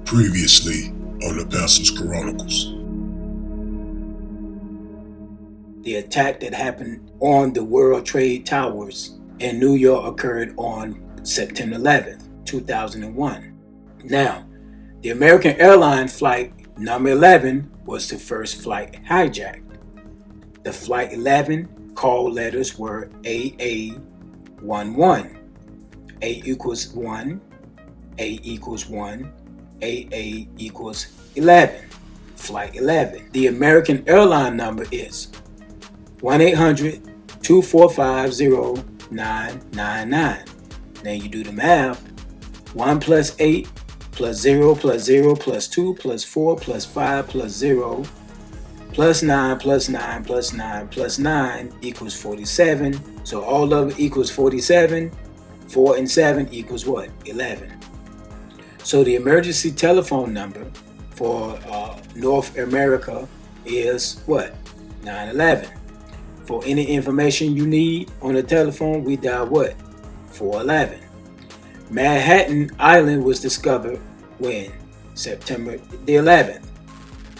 Previously on the Pastor's Chronicles. The attack that happened on the World Trade Towers in New York occurred on September 11th, 2001. Now, the American Airlines flight number 11 was the first flight hijacked. The flight 11 call letters were AA11. A equals 1, A equals 1, AA equals 11, flight 11. The American airline number is 1-800-245-0999. Now you do the math. 1 plus 8 plus 0 plus 0 plus 2 plus 4 plus 5 plus 0 plus 9 plus 9 plus 9 plus 9 equals 47. So all of it equals 47. 4 and 7 equals what? 11. So the emergency telephone number for North America is what? 911. For any information you need on the telephone, we dial what? 411. Manhattan Island was discovered when? September the 11th,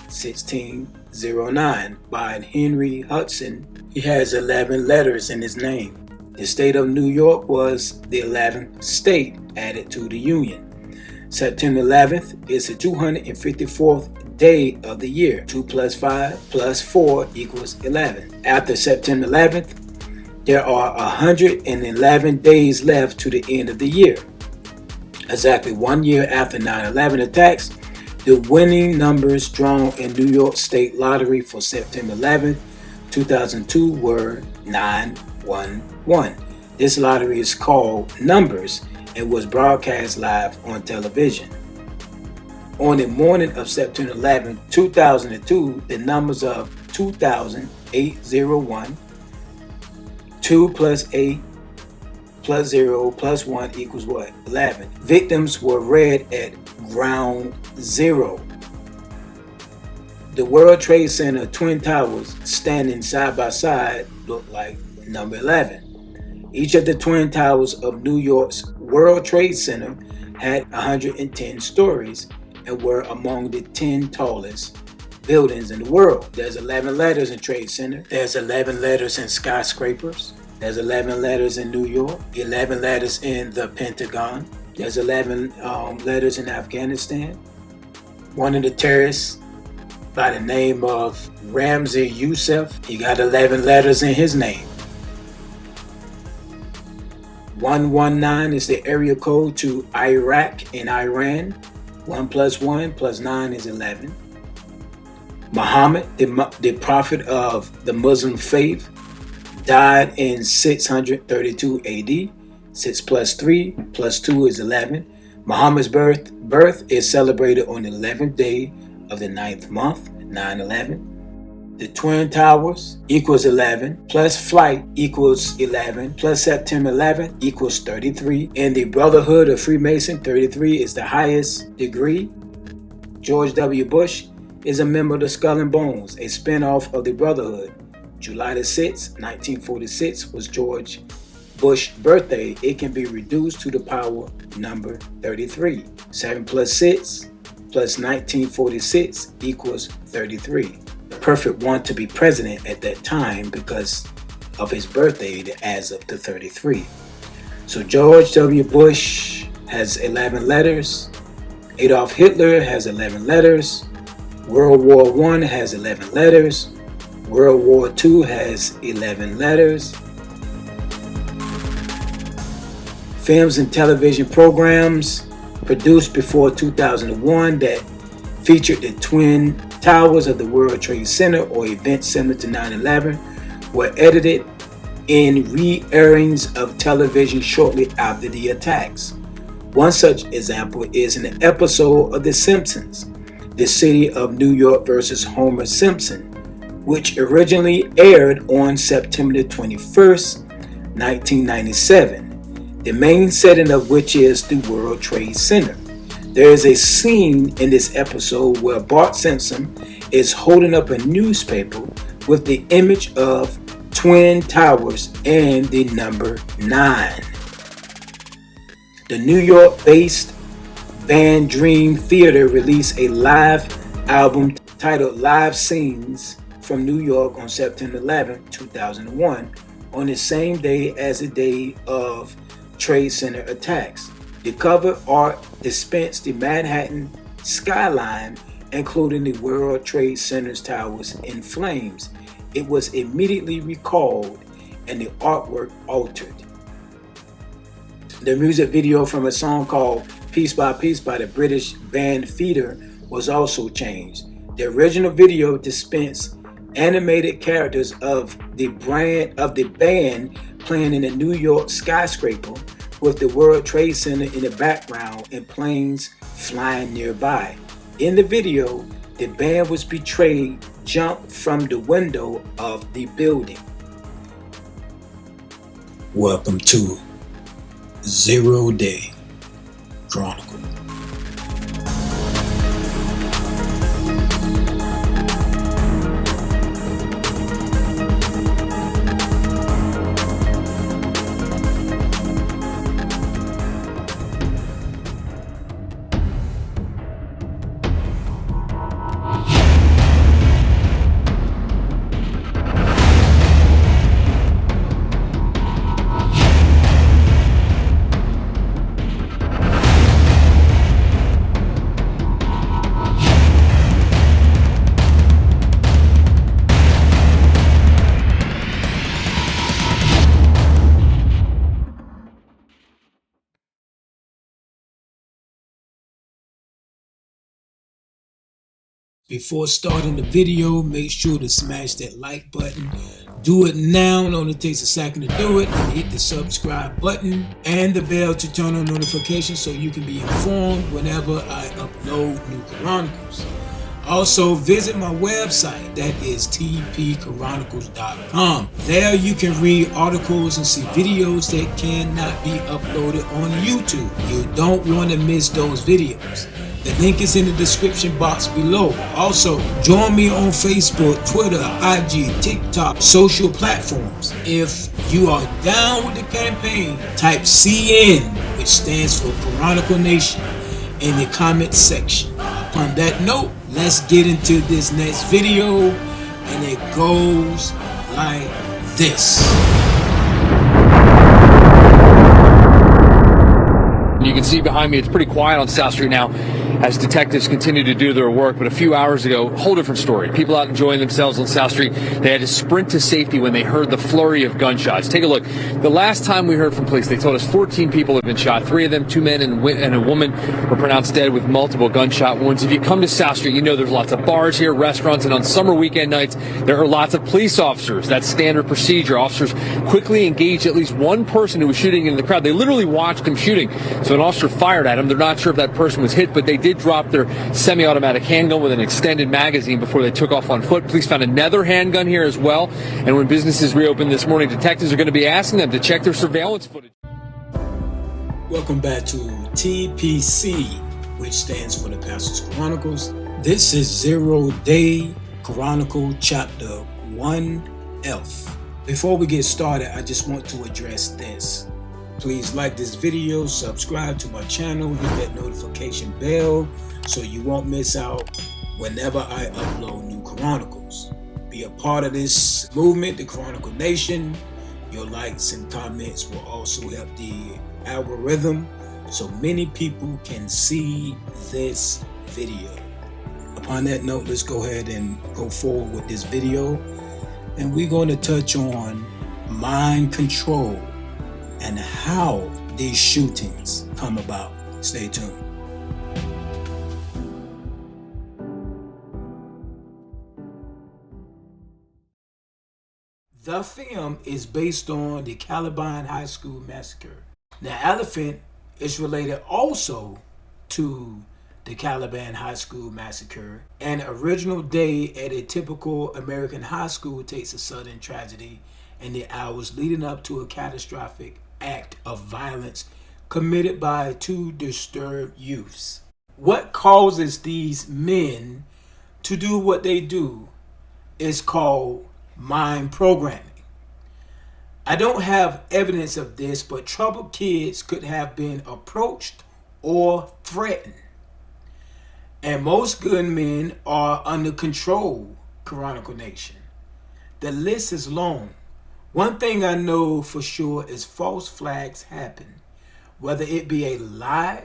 1609 by Henry Hudson. He has 11 letters in his name. The state of New York was the 11th state added to the Union. September 11th is the 254th day of the year. 2 plus 5 plus 4 equals 11. After September 11th, there are 111 days left to the end of the year. Exactly 1 year after 9/11 attacks, the winning numbers drawn in New York State Lottery for September 11th, 2002 were 911. This lottery is called Numbers and was broadcast live on television. On the morning of September 11, 2002, the numbers of 2,801, 2 plus 8 plus 0 plus 1 equals what? 11. Victims were read at ground zero. The World Trade Center Twin Towers standing side by side look like number 11. Each of the Twin Towers of New York's World Trade Center had 110 stories and were among the 10 tallest buildings in the world. There's 11 letters in Trade Center. There's 11 letters in skyscrapers. There's 11 letters in New York. 11 letters in the Pentagon. There's 11 letters in Afghanistan. One of the terrorists by the name of Ramzi Youssef, he got 11 letters in his name. 119 is the area code to Iraq and Iran. 1 plus 1 plus 9 is 11. Muhammad, the prophet of the Muslim faith, died in 632 AD. 6 plus 3 plus 2 is 11. Muhammad's birth is celebrated on the 11th day of the 9th month, 9/11. The Twin Towers equals 11, plus flight equals 11, plus September 11th equals 33. In the Brotherhood of Freemason, 33 is the highest degree. George W. Bush is a member of the Skull and Bones, a spin-off of the Brotherhood. July the 6th, 1946 was George Bush's birthday. It can be reduced to the power number 33. 7 plus 6 plus 1946 equals 33. The perfect one to be president at that time because of his birthday that adds up to 33. So George W. Bush has 11 letters. Adolf Hitler has 11 letters. World War I has 11 letters. World War II has 11 letters. Films and television programs produced before 2001 that featured the Twin Towers of the World Trade Center or events similar to 9/11 were edited in re-airings of television shortly after the attacks. One such example is an episode of The Simpsons, The City of New York versus Homer Simpson, which originally aired on September 21st, 1997. The main setting of which is the World Trade Center. There is a scene in this episode where Bart Simpson is holding up a newspaper with the image of Twin Towers and the number 9. The New York-based band Dream Theater released a live album titled Live Scenes from New York on September 11, 2001, on the same day as the day of Trade Center attacks. The cover art depicts the Manhattan skyline, including the World Trade Center's towers, in flames. It was immediately recalled and the artwork altered. The music video from a song called Piece by Piece by the British band Feeder was also changed. The original video depicts animated characters of the band playing in a New York skyscraper with the World Trade Center in the background and planes flying nearby. In the video, the band was portrayed jump from the window of the building. Welcome to Zero-Days Chronicle. Before starting the video, make sure to smash that like button. Do it now, it only takes a second to do it. And hit the subscribe button and the bell to turn on notifications so you can be informed whenever I upload new chronicles. Also, visit my website, that is tpchronicles.com. There you can read articles and see videos that cannot be uploaded on YouTube. You don't want to miss those videos. The link is in the description box below. Also, join me on Facebook, Twitter, IG, TikTok, social platforms. If you are down with the campaign, type CN, which stands for Chronicle Nation, in the comment section. Upon that note, let's get into this next video, and it goes like this. You can see behind me, it's pretty quiet on South Street now as detectives continue to do their work. But a few hours ago, whole different story. People out enjoying themselves on South Street. They had to sprint to safety when they heard the flurry of gunshots. Take a look. The last time we heard from police, they told us 14 people have been shot. 3 of them, 2 men and a woman, were pronounced dead with multiple gunshot wounds. If you come to South Street, you know there's lots of bars here, restaurants, and on summer weekend nights, there are lots of police officers. That's standard procedure. Officers quickly engaged at least one person who was shooting in the crowd. They literally watched him shooting. So an officer fired at him. They're not sure if that person was hit, but they did drop their semi-automatic handgun with an extended magazine before they took off on foot. Police found another handgun here as well. And when businesses reopened this morning, detectives are going to be asking them to check their surveillance footage. Welcome back to TPC, which stands for the Pastors Chronicles. This is Zero-Day Chronicle Chapter 1F. Before we get started, I just want to address this. Please like this video, subscribe to my channel, hit that notification bell so you won't miss out whenever I upload new chronicles. Be a part of this movement, the Chronicle Nation. Your likes and comments will also help the algorithm so many people can see this video. Upon that note, let's go ahead and go forward with this video. And we're going to touch on mind control and how these shootings come about. Stay tuned. The film is based on the Columbine High School massacre. Now, Elephant is related also to the Columbine High School massacre. An original day at a typical American high school takes a sudden tragedy in the hours leading up to a catastrophic act of violence committed by 2 disturbed youths. What causes these men to do what they do is called mind programming. I don't have evidence of this, but troubled kids could have been approached or threaten. And most good men are under control, Chronicle Nation. The list is long. One thing I know for sure is false flags happen, whether it be a lie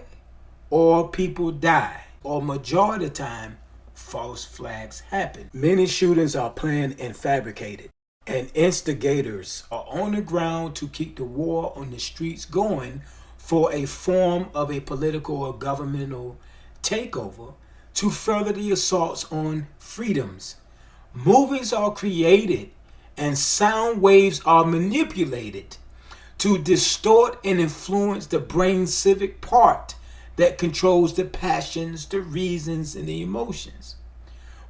or people die, or majority of the time, false flags happen. Many shootings are planned and fabricated, and instigators are on the ground to keep the war on the streets going for a form of a political or governmental takeover to further the assaults on freedoms. Movies are created and sound waves are manipulated to distort and influence the brain's civic part that controls the passions, the reasons, and the emotions.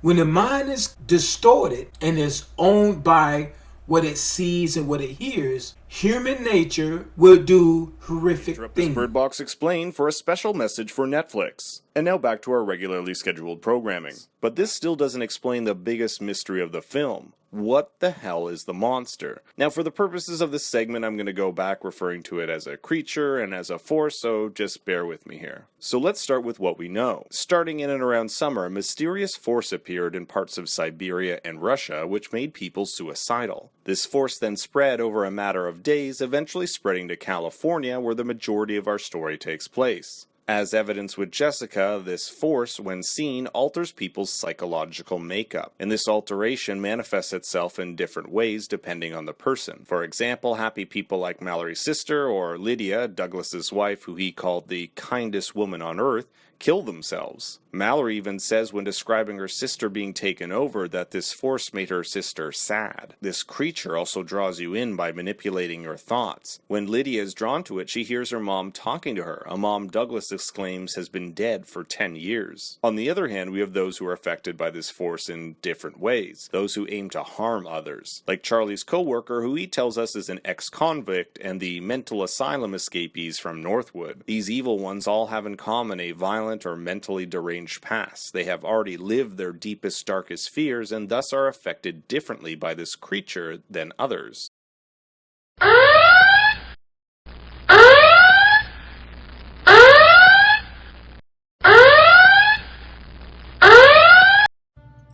When the mind is distorted and is owned by what it sees and what it hears, human nature will do horrific Interrupt this things. Bird Box Explain for a special message for Netflix. And now back to our regularly scheduled programming. But this still doesn't explain the biggest mystery of the film. What the hell is the monster? Now, for the purposes of this segment, I'm going to go back referring to it as a creature and as a force, so just bear with me here. So let's start with what we know. Starting in and around summer, a mysterious force appeared in parts of Siberia and Russia, which made people suicidal. This force then spread over a matter of days, eventually spreading to California, where the majority of our story takes place. As evidenced with Jessica, this force, when seen, alters people's psychological makeup, and this alteration manifests itself in different ways depending on the person. For example, happy people like Mallory's sister, or Lydia, Douglas's wife, who he called the kindest woman on earth, kill themselves. Mallory even says when describing her sister being taken over that this force made her sister sad. This creature also draws you in by manipulating your thoughts. When Lydia is drawn to it, she hears her mom talking to her, a mom Douglas exclaims has been dead for 10 years. On the other hand, we have those who are affected by this force in different ways, those who aim to harm others, like Charlie's co-worker, who he tells us is an ex-convict, and the mental asylum escapees from Northwood. These evil ones all have in common a violent or mentally deranged past. They have already lived their deepest, darkest fears and thus are affected differently by this creature than others.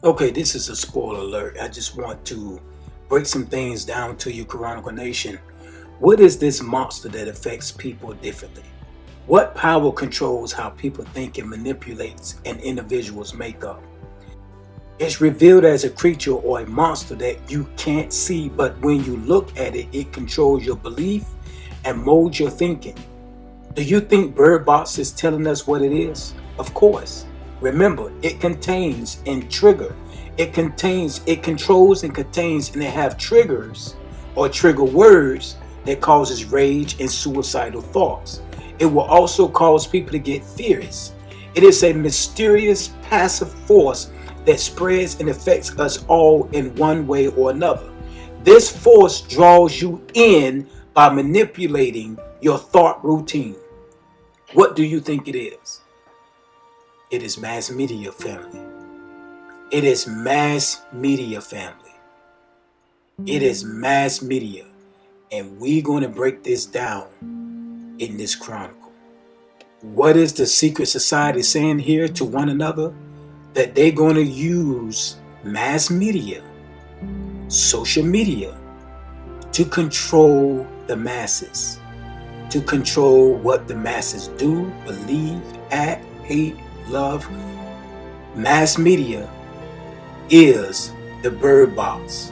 Okay, this is a spoiler alert. I just want to break some things down to you, Chronicle Nation. What is this monster that affects people differently? What power controls how people think and manipulates an individual's makeup? It's revealed as a creature or a monster that you can't see, but when you look at it, it controls your belief and molds your thinking. Do you think Bird Box is telling us what it is? Of course. Remember, it contains and trigger. It controls and contains, and they have triggers or trigger words that causes rage and suicidal thoughts. It will also cause people to get furious. It is a mysterious passive force that spreads and affects us all in one way or another. This force draws you in by manipulating your thought routine. What do you think it is? It is mass media, family. It is mass media, family. It is mass media. And we're going to break this down in this chronicle. What is the secret society saying here to one another? That they're going to use mass media, social media, to control the masses, to control what the masses do, believe, act, hate, love. Mass media is the Bird Box.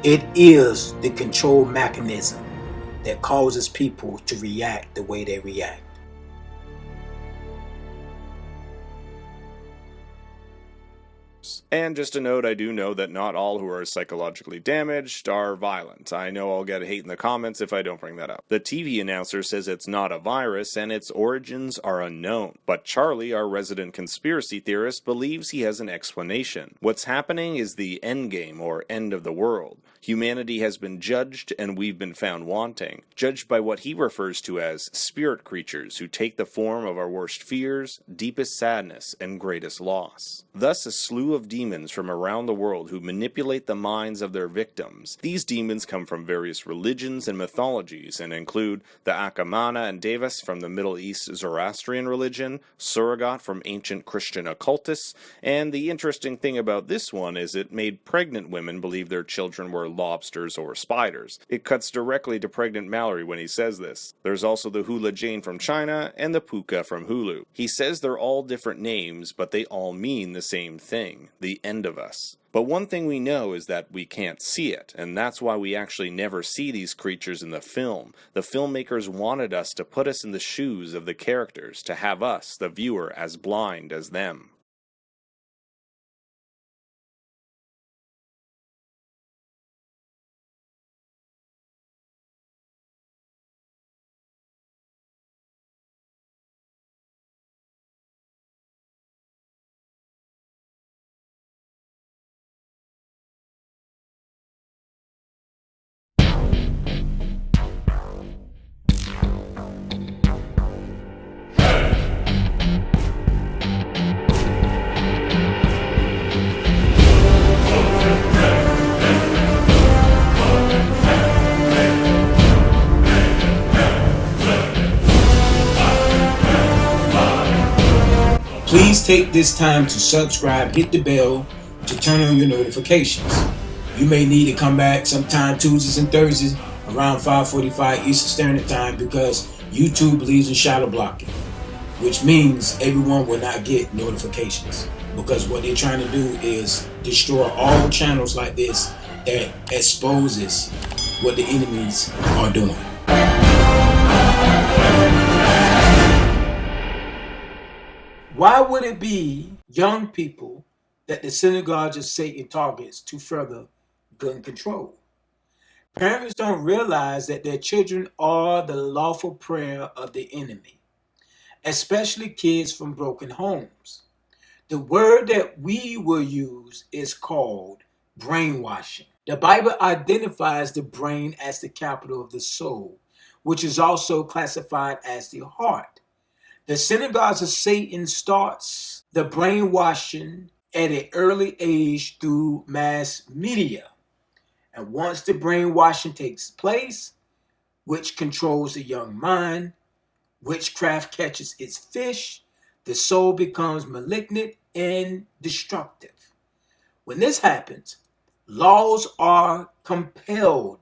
It is the control mechanism that causes people to react the way they react. And just a note, I do know that not all who are psychologically damaged are violent. I know I'll get hate in the comments if I don't bring that up. The TV announcer says it's not a virus and its origins are unknown. But Charlie, our resident conspiracy theorist, believes he has an explanation. What's happening is the endgame, or end of the world. Humanity has been judged and we've been found wanting. Judged by what he refers to as spirit creatures who take the form of our worst fears, deepest sadness, and greatest loss. Thus, a slew of demons demons from around the world who manipulate the minds of their victims. These demons come from various religions and mythologies and include the Akamana and Devas from the Middle East Zoroastrian religion, Surrogat from ancient Christian occultists, and the interesting thing about this one is it made pregnant women believe their children were lobsters or spiders. It cuts directly to pregnant Mallory when he says this. There's also the Hula Jane from China and the Puka from Hulu. He says they're all different names, but they all mean the same thing, the end of us. But one thing we know is that we can't see it, and that's why we actually never see these creatures in the film. The filmmakers wanted us to put us in the shoes of the characters, to have us, the viewer, as blind as them. Please take this time to subscribe, hit the bell to turn on your notifications. You may need to come back sometime Tuesdays and Thursdays around 5:45 Eastern Standard Time because YouTube believes in shadow blocking, which means everyone will not get notifications, because what they're trying to do is destroy all channels like this that exposes what the enemies are doing. Why would it be young people that the synagogues of Satan targets to further gun control? Parents don't realize that their children are the lawful prey of the enemy, especially kids from broken homes. The word that we will use is called brainwashing. The Bible identifies the brain as the capital of the soul, which is also classified as the heart. The synagogues of Satan starts the brainwashing at an early age through mass media. And once the brainwashing takes place, which controls the young mind, witchcraft catches its fish, the soul becomes malignant and destructive. When this happens, laws are compelled.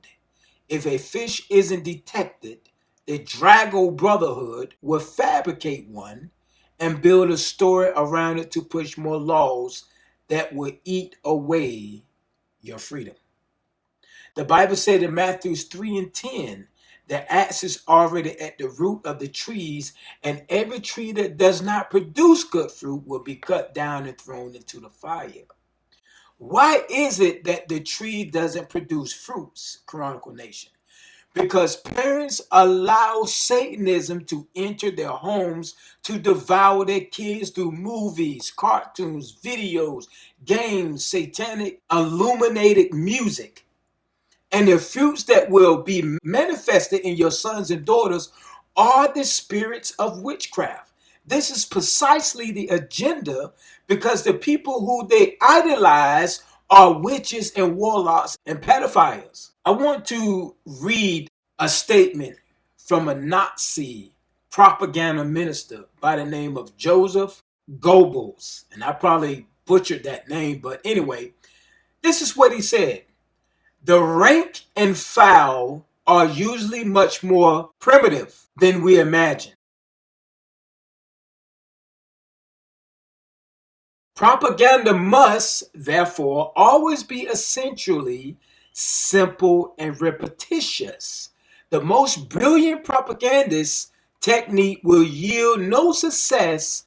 If a fish isn't detected, the Drago Brotherhood will fabricate one and build a story around it to push more laws that will eat away your freedom. The Bible said in Matthew 3:10, the axe is already at the root of the trees, and every tree that does not produce good fruit will be cut down and thrown into the fire. Why is it that the tree doesn't produce fruits, Chronicle Nation? Because parents allow Satanism to enter their homes to devour their kids through movies, cartoons, videos, games, satanic illuminated music. And the fruits that will be manifested in your sons and daughters are the spirits of witchcraft. This is precisely the agenda, because the people who they idolize are witches and warlocks and pedophiles. I want to read a statement from a Nazi propaganda minister by the name of Joseph Goebbels. And I probably butchered that name, but anyway, this is what he said. The rank and file are usually much more primitive than we imagine. Propaganda must, therefore, always be essentially simple and repetitious. The most brilliant propagandist technique will yield no success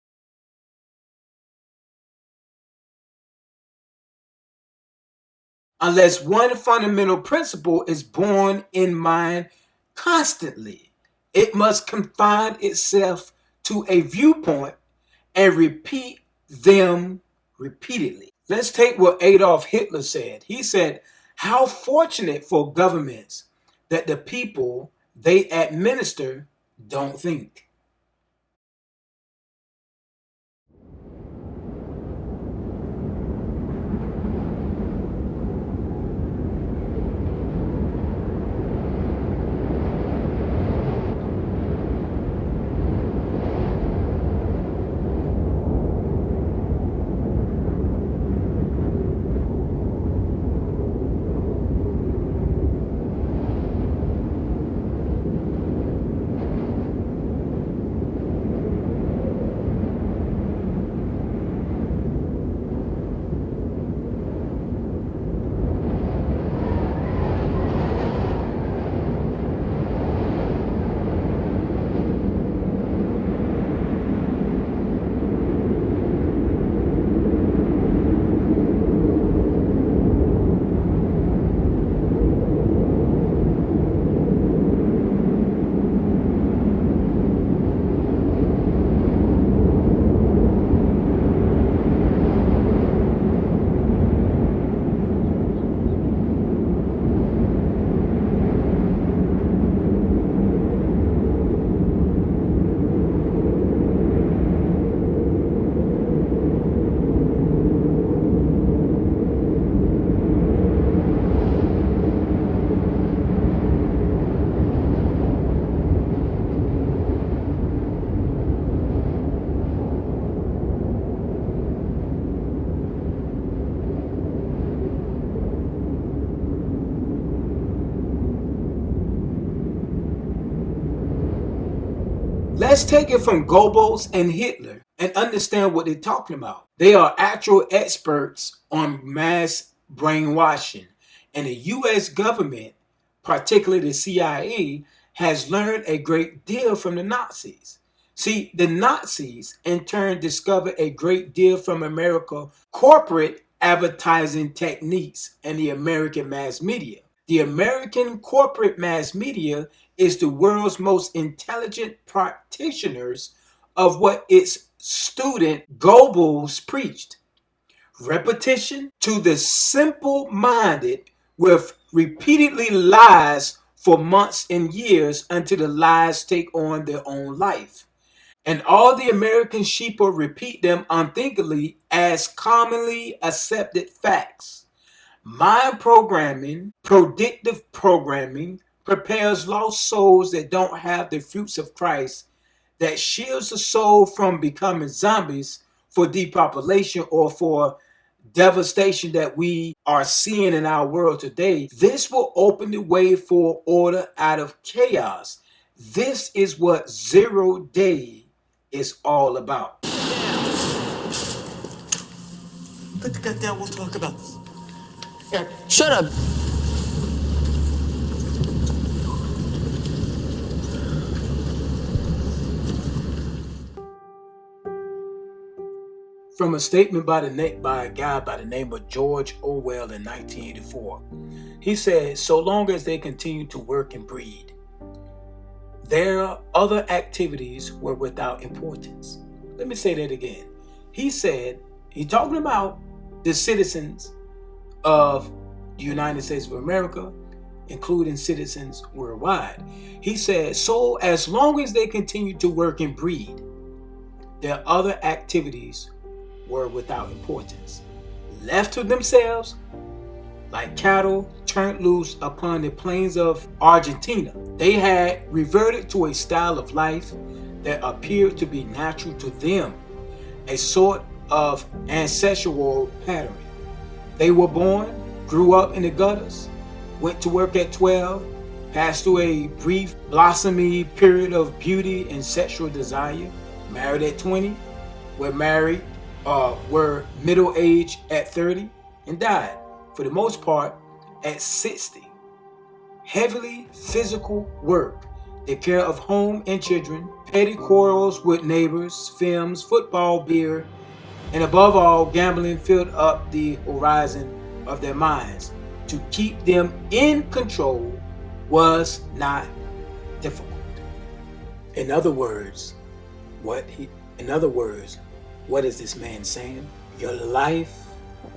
unless one fundamental principle is borne in mind constantly. It must confine itself to a viewpoint and repeat them repeatedly. Let's take what Adolf Hitler said. He said, "How fortunate for governments that the people they administer don't think." Let's take it from Goebbels and Hitler and understand what they're talking about. They are actual experts on mass brainwashing. And the U.S. government, particularly the CIA, has learned a great deal from the Nazis. See, the Nazis in turn discovered a great deal from American corporate advertising techniques and the American mass media. The American corporate mass media is the world's most intelligent practitioners of what its student Goebbels preached. Repetition to the simple-minded with repeatedly lies for months and years until the lies take on their own life. And all the American sheeple repeat them unthinkingly as commonly accepted facts. Mind programming, predictive programming, prepares lost souls that don't have the fruits of Christ, that shields the soul from becoming zombies for depopulation or for devastation that we are seeing in our world today. This will open the way for order out of chaos. This is what 0-day is all about. Put the gun down, we'll talk about this. Yeah, shut up. From a statement by a guy by the name of George Orwell in 1984. He said, so long as they continue to work and breed, their other activities were without importance. Let me say that again. He said, he's talking about the citizens of the United States of America, including citizens worldwide. He said, so as long as they continue to work and breed, their other activities were without importance. Left to themselves, like cattle turned loose upon the plains of Argentina, they had reverted to a style of life that appeared to be natural to them, a sort of ancestral pattern. They were born, grew up in the gutters, went to work at 12, passed through a brief blossomy period of beauty and sexual desire, married at 20, were middle-aged at 30, and died, for the most part, at 60. Heavily physical work, the care of home and children, petty quarrels with neighbors, films, football, beer, and above all, gambling filled up the horizon of their minds. To keep them in control was not difficult. In other words, what is this man saying? Your life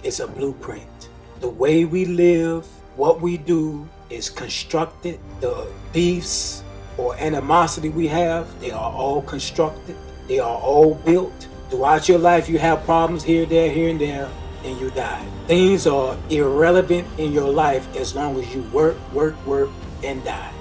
is a blueprint. The way we live, what we do is constructed. The beefs or animosity we have, they are all constructed. They are all built. Throughout your life, you have problems here, and there, and you die. Things are irrelevant in your life as long as you work, and die.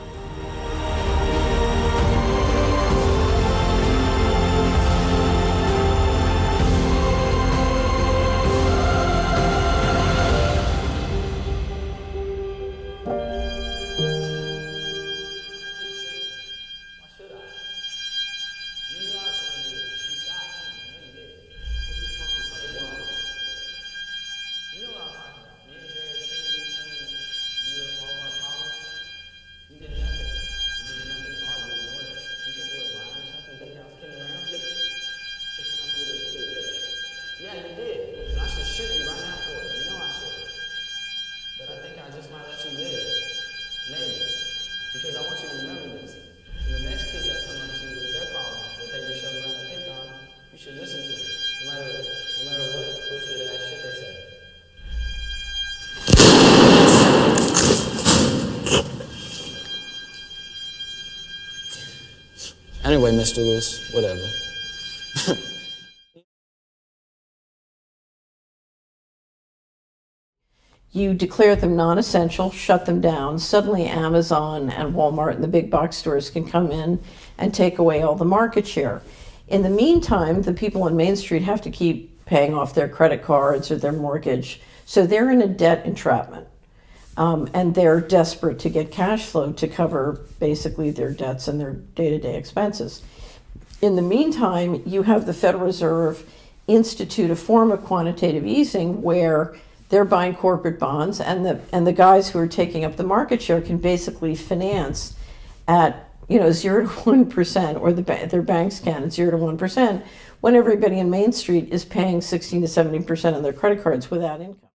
Anyway, Mr. Lewis, whatever. You declare them non-essential, shut them down. Suddenly Amazon and Walmart and the big box stores can come in and take away all the market share. In the meantime, the people on Main Street have to keep paying off their credit cards or their mortgage. So they're in a debt entrapment. And they're desperate to get cash flow to cover basically their debts and their day-to-day expenses. In the meantime, you have the Federal Reserve institute a form of quantitative easing where they're buying corporate bonds, and the guys who are taking up the market share can basically finance at 0 to 1%, or their banks can at 0 to 1%, when everybody in Main Street is paying 16 to 70% on their credit cards without income.